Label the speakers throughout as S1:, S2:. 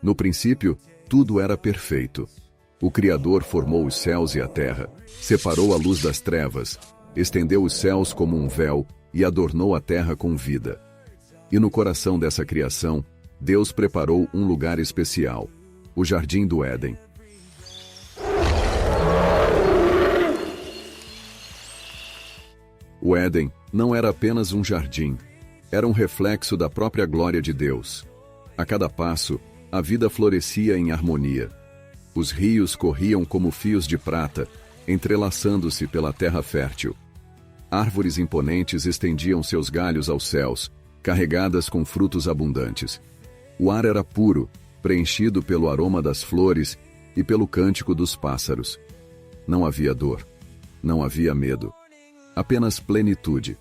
S1: No princípio, tudo era perfeito. O Criador formou os céus e a terra, separou a luz das trevas, estendeu os céus como um véu e adornou a terra com vida. E no coração dessa criação, Deus preparou um lugar especial, o Jardim do Éden. O Éden não era apenas um jardim, era um reflexo da própria glória de Deus. A cada passo, a vida florescia em harmonia. Os rios corriam como fios de prata, entrelaçando-se pela terra fértil. Árvores imponentes estendiam seus galhos aos céus, carregadas com frutos abundantes. O ar era puro, preenchido pelo aroma das flores e pelo cântico dos pássaros. Não havia dor, não havia medo, apenas plenitude.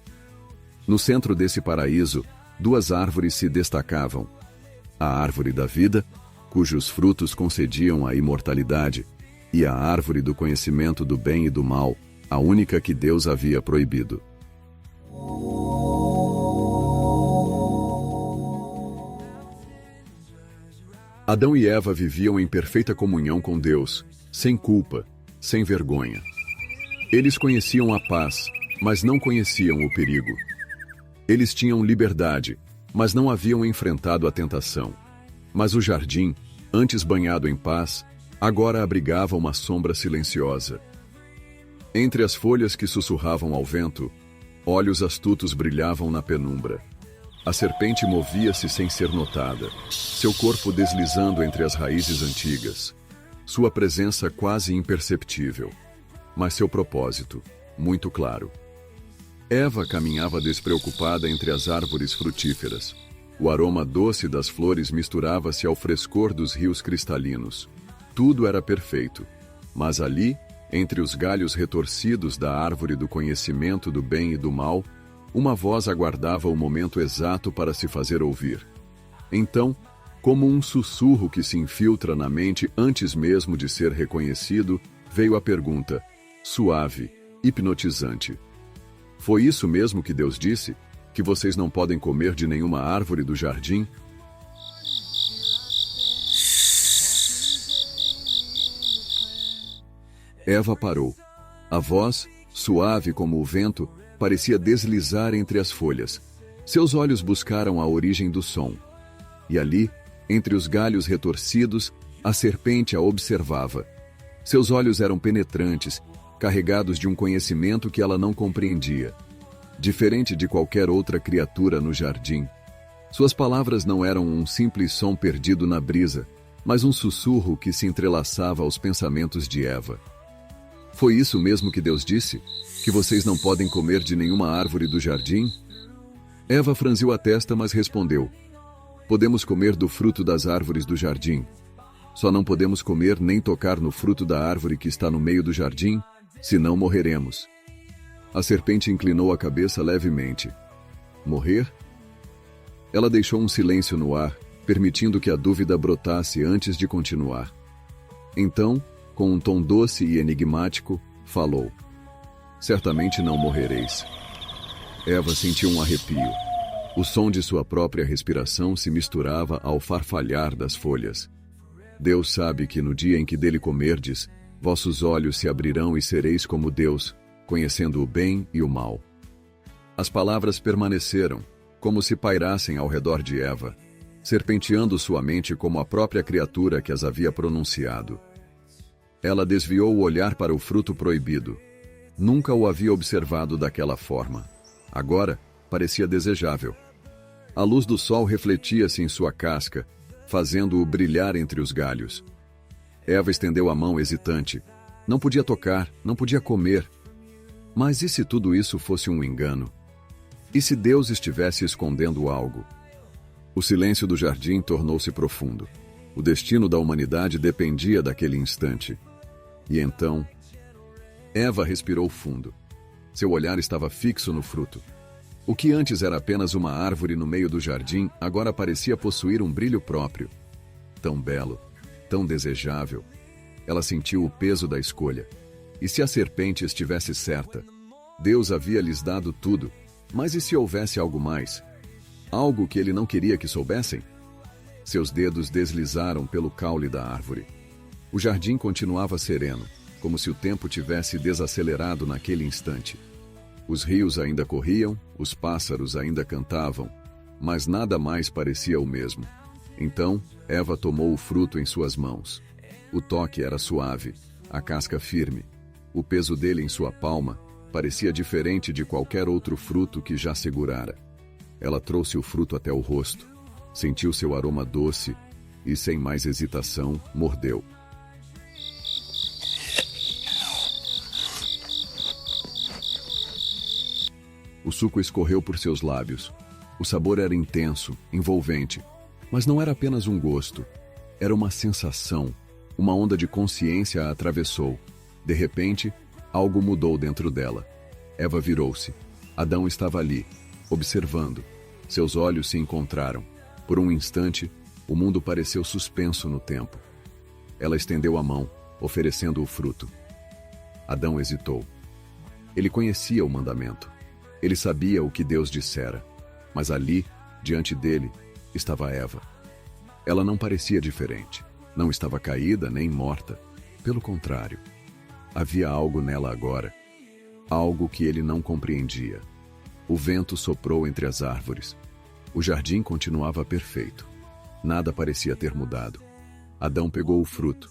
S1: No centro desse paraíso, duas árvores se destacavam. A árvore da vida, cujos frutos concediam a imortalidade, e a árvore do conhecimento do bem e do mal, a única que Deus havia proibido. Adão e Eva viviam em perfeita comunhão com Deus, sem culpa, sem vergonha. Eles conheciam a paz, mas não conheciam o perigo. Eles tinham liberdade, mas não haviam enfrentado a tentação. Mas o jardim, antes banhado em paz, agora abrigava uma sombra silenciosa. Entre as folhas que sussurravam ao vento, olhos astutos brilhavam na penumbra. A serpente movia-se sem ser notada, seu corpo deslizando entre as raízes antigas. Sua presença quase imperceptível, mas seu propósito, muito claro. Eva caminhava despreocupada entre as árvores frutíferas. O aroma doce das flores misturava-se ao frescor dos rios cristalinos. Tudo era perfeito, mas ali, entre os galhos retorcidos da árvore do conhecimento do bem e do mal, uma voz aguardava o momento exato para se fazer ouvir. Então, como um sussurro que se infiltra na mente antes mesmo de ser reconhecido, veio a pergunta, suave, hipnotizante. Foi isso mesmo que Deus disse? Que vocês não podem comer de nenhuma árvore do jardim? Eva parou. A voz, suave como o vento, parecia deslizar entre as folhas. Seus olhos buscaram a origem do som. E ali, entre os galhos retorcidos, a serpente a observava. Seus olhos eram penetrantes, carregados de um conhecimento que ela não compreendia. Diferente de qualquer outra criatura no jardim, suas palavras não eram um simples som perdido na brisa, mas um sussurro que se entrelaçava aos pensamentos de Eva. Foi isso mesmo que Deus disse? Que vocês não podem comer de nenhuma árvore do jardim? Eva franziu a testa, mas respondeu: podemos comer do fruto das árvores do jardim. Só não podemos comer nem tocar no fruto da árvore que está no meio do jardim, senão morreremos. A serpente inclinou a cabeça levemente. Morrer? Ela deixou um silêncio no ar, permitindo que a dúvida brotasse antes de continuar. Então, com um tom doce e enigmático, falou: certamente não morrereis. Eva sentiu um arrepio. O som de sua própria respiração se misturava ao farfalhar das folhas. Deus sabe que no dia em que dele comerdes, vossos olhos se abrirão e sereis como Deus, conhecendo o bem e o mal. As palavras permaneceram, como se pairassem ao redor de Eva, serpenteando sua mente como a própria criatura que as havia pronunciado. Ela desviou o olhar para o fruto proibido. Nunca o havia observado daquela forma. Agora, parecia desejável. A luz do sol refletia-se em sua casca, fazendo-o brilhar entre os galhos. Eva estendeu a mão hesitante. Não podia tocar, não podia comer. Mas e se tudo isso fosse um engano? E se Deus estivesse escondendo algo? O silêncio do jardim tornou-se profundo. O destino da humanidade dependia daquele instante. E então, Eva respirou fundo. Seu olhar estava fixo no fruto. O que antes era apenas uma árvore no meio do jardim, agora parecia possuir um brilho próprio. Tão belo, tão desejável. Ela sentiu o peso da escolha. E se a serpente estivesse certa? Deus havia lhes dado tudo. Mas e se houvesse algo mais? Algo que ele não queria que soubessem? Seus dedos deslizaram pelo caule da árvore. O jardim continuava sereno, como se o tempo tivesse desacelerado naquele instante. Os rios ainda corriam, os pássaros ainda cantavam, mas nada mais parecia o mesmo. Então, Eva tomou o fruto em suas mãos. O toque era suave, a casca firme. O peso dele em sua palma parecia diferente de qualquer outro fruto que já segurara. Ela trouxe o fruto até o rosto, sentiu seu aroma doce e, sem mais hesitação, mordeu. O suco escorreu por seus lábios. O sabor era intenso, envolvente, mas não era apenas um gosto. Era uma sensação. Uma onda de consciência a atravessou. De repente, algo mudou dentro dela. Eva virou-se. Adão estava ali, observando. Seus olhos se encontraram. Por um instante, o mundo pareceu suspenso no tempo. Ela estendeu a mão, oferecendo o fruto. Adão hesitou. Ele conhecia o mandamento. Ele sabia o que Deus dissera. Mas ali, diante dele, estava Eva. Ela não parecia diferente. Não estava caída nem morta. Pelo contrário, havia algo nela agora. Algo que ele não compreendia. O vento soprou entre as árvores. O jardim continuava perfeito. Nada parecia ter mudado. Adão pegou o fruto.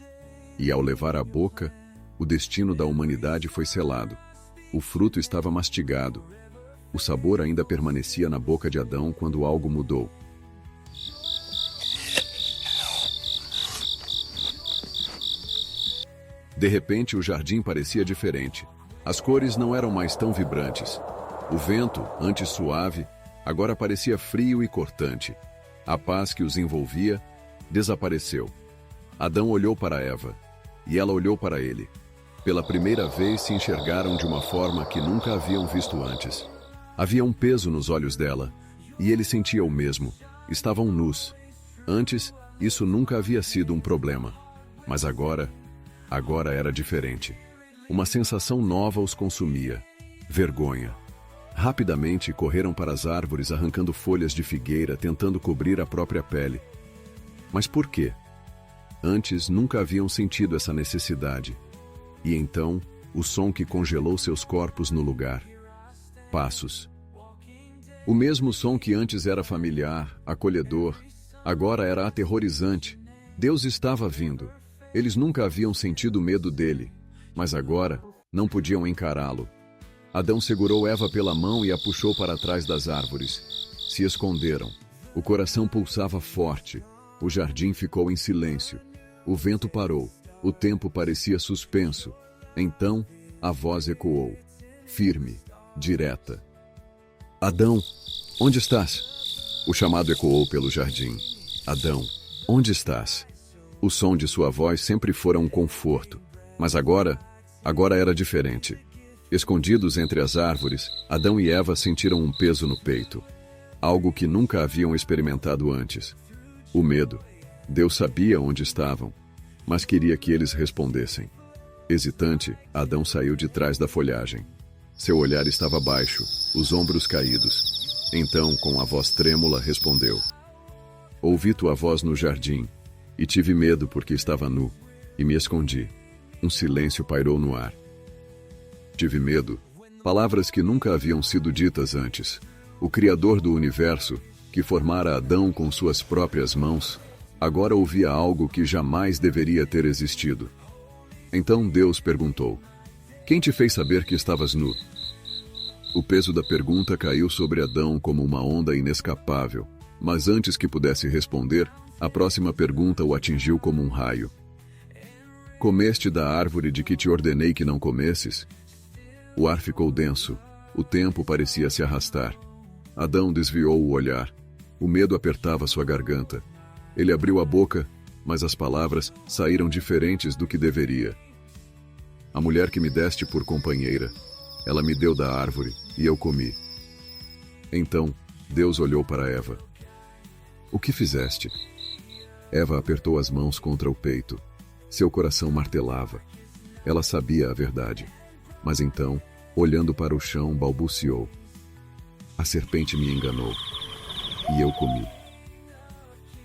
S1: E ao levar à boca, o destino da humanidade foi selado. O fruto estava mastigado. O sabor ainda permanecia na boca de Adão quando algo mudou. De repente, o jardim parecia diferente. As cores não eram mais tão vibrantes. O vento, antes suave, agora parecia frio e cortante. A paz que os envolvia desapareceu. Adão olhou para Eva, e ela olhou para ele. Pela primeira vez se enxergaram de uma forma que nunca haviam visto antes. Havia um peso nos olhos dela, e ele sentia o mesmo. Estavam nus. Antes, isso nunca havia sido um problema. Mas agora era diferente. Uma sensação nova os consumia. Vergonha. Rapidamente correram para as árvores arrancando folhas de figueira, tentando cobrir a própria pele. Mas por quê? Antes nunca haviam sentido essa necessidade. E então, o som que congelou seus corpos no lugar. Passos. O mesmo som que antes era familiar, acolhedor, agora era aterrorizante. Deus estava vindo. Eles nunca haviam sentido medo dele, mas agora não podiam encará-lo. Adão segurou Eva pela mão e a puxou para trás das árvores. Se esconderam. O coração pulsava forte. O jardim ficou em silêncio. O vento parou. O tempo parecia suspenso. Então, a voz ecoou. Firme, direta. Adão, onde estás? O chamado ecoou pelo jardim. Adão, onde estás? O som de sua voz sempre fora um conforto, mas agora era diferente. Escondidos entre as árvores, Adão e Eva sentiram um peso no peito. Algo que nunca haviam experimentado antes. O medo. Deus sabia onde estavam, mas queria que eles respondessem. Hesitante, Adão saiu de trás da folhagem. Seu olhar estava baixo, os ombros caídos. Então, com a voz trêmula, respondeu. Ouvi tua voz no jardim, e tive medo porque estava nu, e me escondi. Um silêncio pairou no ar. Tive medo. Palavras que nunca haviam sido ditas antes. O Criador do universo, que formara Adão com suas próprias mãos, agora ouvia algo que jamais deveria ter existido. Então Deus perguntou: quem te fez saber que estavas nu? O peso da pergunta caiu sobre Adão como uma onda inescapável, mas antes que pudesse responder, a próxima pergunta o atingiu como um raio. Comeste da árvore de que te ordenei que não comesses? O ar ficou denso, o tempo parecia se arrastar. Adão desviou o olhar. O medo apertava sua garganta. Ele abriu a boca, mas as palavras saíram diferentes do que deveria. A mulher que me deste por companheira, ela me deu da árvore, e eu comi. Então, Deus olhou para Eva. O que fizeste? Eva apertou as mãos contra o peito. Seu coração martelava. Ela sabia a verdade. Mas então, olhando para o chão, balbuciou. A serpente me enganou. E eu comi.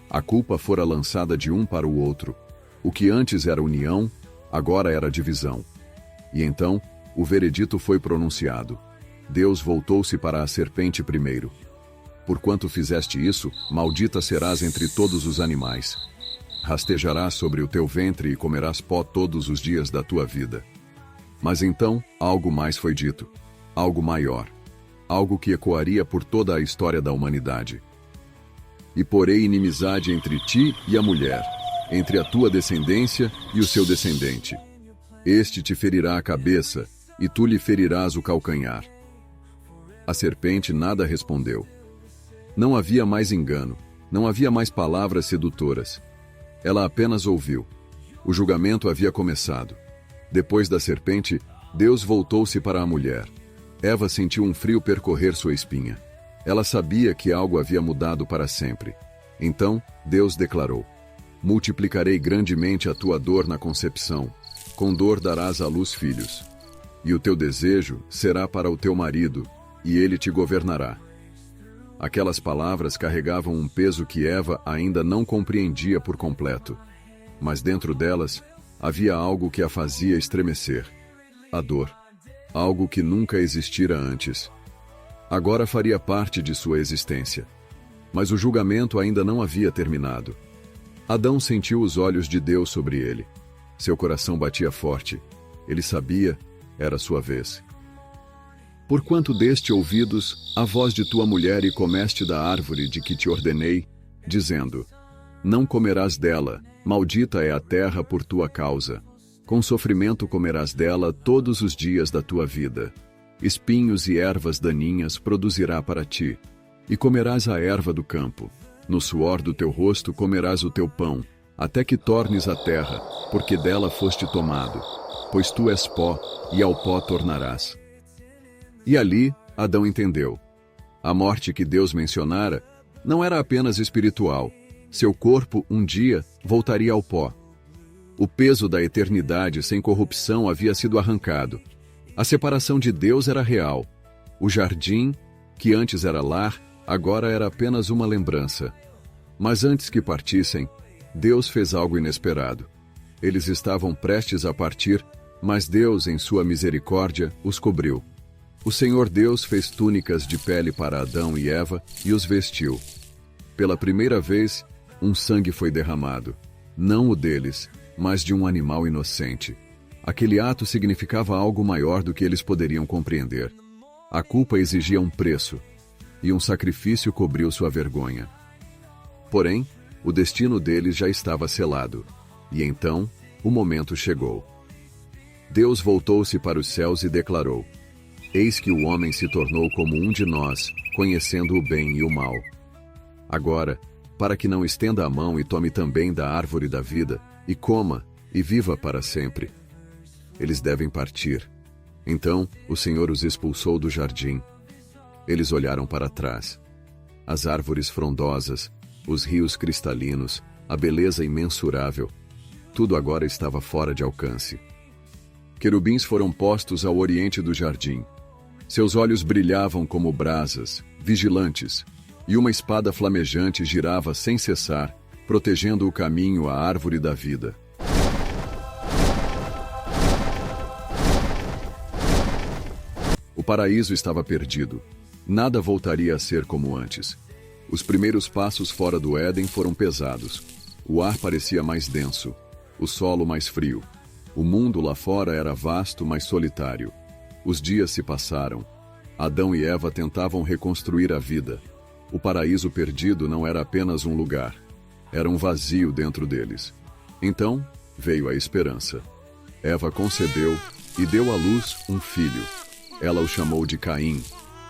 S1: A culpa fora lançada de um para o outro. O que antes era união, agora era divisão. E então, o veredito foi pronunciado. Deus voltou-se para a serpente primeiro. Porquanto fizeste isso, maldita serás entre todos os animais. Rastejarás sobre o teu ventre e comerás pó todos os dias da tua vida. Mas então, algo mais foi dito. Algo maior. Algo que ecoaria por toda a história da humanidade. E porei inimizade entre ti e a mulher, entre a tua descendência e o seu descendente. Este te ferirá a cabeça, e tu lhe ferirás o calcanhar. A serpente nada respondeu. Não havia mais engano, não havia mais palavras sedutoras. Ela apenas ouviu. O julgamento havia começado. Depois da serpente, Deus voltou-se para a mulher. Eva sentiu um frio percorrer sua espinha. Ela sabia que algo havia mudado para sempre. Então, Deus declarou: multiplicarei grandemente a tua dor na concepção. Com dor darás à luz filhos. E o teu desejo será para o teu marido, e ele te governará. Aquelas palavras carregavam um peso que Eva ainda não compreendia por completo. Mas dentro delas, havia algo que a fazia estremecer. A dor. Algo que nunca existira antes. Agora faria parte de sua existência. Mas o julgamento ainda não havia terminado. Adão sentiu os olhos de Deus sobre ele. Seu coração batia forte. Ele sabia, era sua vez. Porquanto deste ouvidos a voz de tua mulher e comeste da árvore de que te ordenei, dizendo: não comerás dela, maldita é a terra por tua causa. Com sofrimento comerás dela todos os dias da tua vida. Espinhos e ervas daninhas produzirá para ti, e comerás a erva do campo. No suor do teu rosto comerás o teu pão, até que tornes a terra, porque dela foste tomado. Pois tu és pó, e ao pó tornarás. E ali, Adão entendeu. A morte que Deus mencionara não era apenas espiritual. Seu corpo, um dia, voltaria ao pó. O peso da eternidade sem corrupção havia sido arrancado. A separação de Deus era real. O jardim, que antes era lar, agora era apenas uma lembrança. Mas antes que partissem, Deus fez algo inesperado. Eles estavam prestes a partir, mas Deus, em sua misericórdia, os cobriu. O Senhor Deus fez túnicas de pele para Adão e Eva e os vestiu. Pela primeira vez, um sangue foi derramado. Não o deles, mas de um animal inocente. Aquele ato significava algo maior do que eles poderiam compreender. A culpa exigia um preço, e um sacrifício cobriu sua vergonha. Porém, o destino deles já estava selado, e então o momento chegou. Deus voltou-se para os céus e declarou: eis que o homem se tornou como um de nós, conhecendo o bem e o mal. Agora, para que não estenda a mão e tome também da árvore da vida, e coma, e viva para sempre. Eles devem partir. Então, o Senhor os expulsou do jardim. Eles olharam para trás. As árvores frondosas, os rios cristalinos, a beleza imensurável, tudo agora estava fora de alcance. Querubins foram postos ao oriente do jardim. Seus olhos brilhavam como brasas, vigilantes, e uma espada flamejante girava sem cessar, protegendo o caminho à árvore da vida. O paraíso estava perdido. Nada voltaria a ser como antes. Os primeiros passos fora do Éden foram pesados. O ar parecia mais denso, o solo mais frio. O mundo lá fora era vasto, mas solitário. Os dias se passaram. Adão e Eva tentavam reconstruir a vida. O paraíso perdido não era apenas um lugar. Era um vazio dentro deles. Então, veio a esperança. Eva concebeu e deu à luz um filho. Ela o chamou de Caim,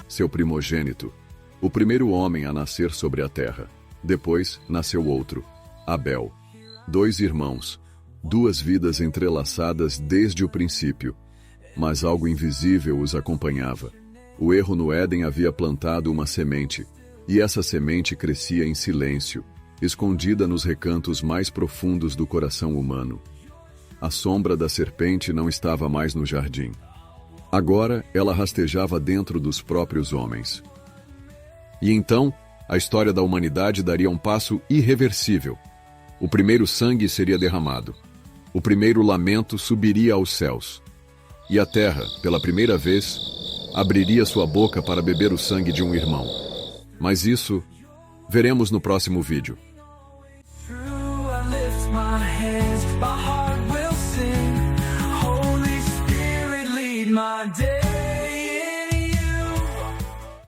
S1: seu primogênito, o primeiro homem a nascer sobre a terra. Depois nasceu outro, Abel. 2 irmãos, 2 vidas entrelaçadas desde o princípio. Mas algo invisível os acompanhava. O erro no Éden havia plantado uma semente, e essa semente crescia em silêncio, escondida nos recantos mais profundos do coração humano. A sombra da serpente não estava mais no jardim. Agora ela rastejava dentro dos próprios homens. E então, a história da humanidade daria um passo irreversível. O primeiro sangue seria derramado. O primeiro lamento subiria aos céus. E a terra, pela primeira vez, abriria sua boca para beber o sangue de um irmão. Mas isso veremos no próximo vídeo.
S2: My heart will sing, Holy Spirit lead my day.